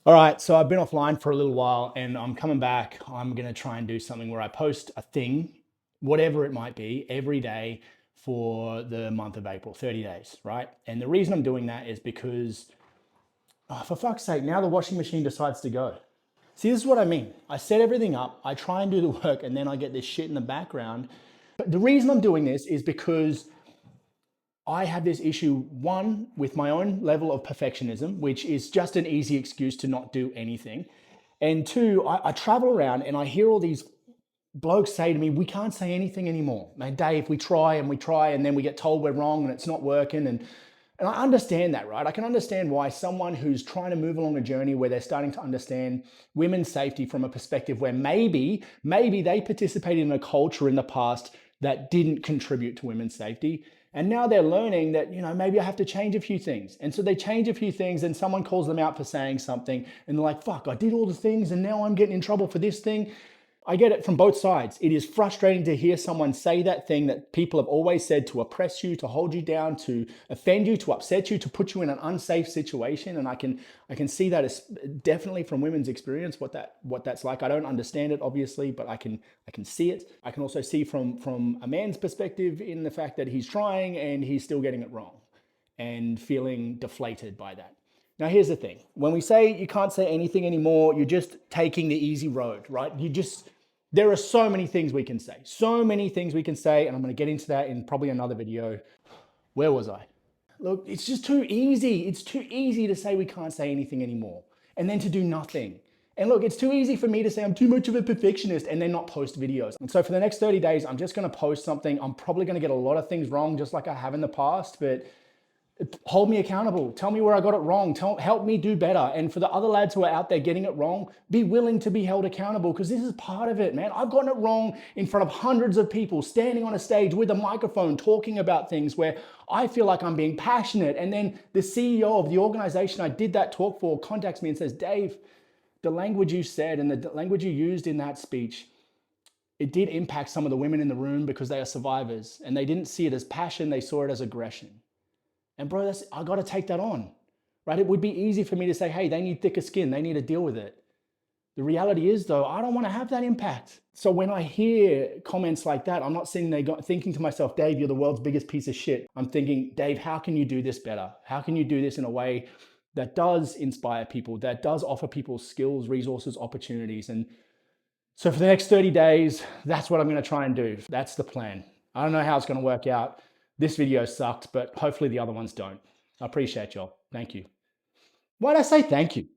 All right, so I've been offline for a little while and I'm coming back. I'm going to try and do something where I post a thing, whatever it might be, every day for the month of April, 30 days, right? And the reason I'm doing that is because, for fuck's sake, now the washing machine decides to go. See, this is what I mean. I set everything up, I try and do the work, and then I get this shit in the background. But the reason I'm doing this is because I have this issue, one, with my own level of perfectionism, which is just an easy excuse to not do anything. And two, I travel around and I hear all these blokes say to me, we can't say anything anymore. Man, Dave, we try and we try, and then we get told we're wrong and it's not working. And I understand that, right? I can understand why someone who's trying to move along a journey where they're starting to understand women's safety from a perspective where maybe they participated in a culture in the past that didn't contribute to women's safety. And now they're learning that, maybe I have to change a few things. And so they change a few things and someone calls them out for saying something and they're like, fuck, I did all the things and now I'm getting in trouble for this thing. I get it from both sides. It is frustrating to hear someone say that thing that people have always said to oppress you, to hold you down, to offend you, to upset you, to put you in an unsafe situation. And I can see that as definitely from women's experience what that's like. I don't understand it obviously, but I can see it. I can also see from a man's perspective in the fact that he's trying and he's still getting it wrong and feeling deflated by that. Now, here's the thing. When we say you can't say anything anymore, you're just taking the easy road, right? There are so many things we can say, so many things we can say, and I'm going to get into that in probably another video. Where was I? Look, it's just too easy. It's too easy to say we can't say anything anymore and then to do nothing. And look, it's too easy for me to say I'm too much of a perfectionist and then not post videos. And so for the next 30 days, I'm just going to post something. I'm probably going to get a lot of things wrong, just like I have in the past, but hold me accountable. Tell me where I got it wrong. Help me do better. And for the other lads who are out there getting it wrong, be willing to be held accountable because this is part of it, man. I've gotten it wrong in front of hundreds of people, standing on a stage with a microphone, talking about things where I feel like I'm being passionate. And then the CEO of the organization I did that talk for contacts me and says, Dave, the language you said and the language you used in that speech, it did impact some of the women in the room because they are survivors and they didn't see it as passion, they saw it as aggression. And bro, I got to take that on, right? It would be easy for me to say, hey, they need thicker skin. They need to deal with it. The reality is though, I don't want to have that impact. So when I hear comments like that, I'm not sitting there thinking to myself, Dave, you're the world's biggest piece of shit. I'm thinking, Dave, how can you do this better? How can you do this in a way that does inspire people, that does offer people skills, resources, opportunities? And so for the next 30 days, that's what I'm going to try and do. That's the plan. I don't know how it's going to work out. This video sucked, but hopefully the other ones don't. I appreciate y'all. Thank you. Why'd I say thank you?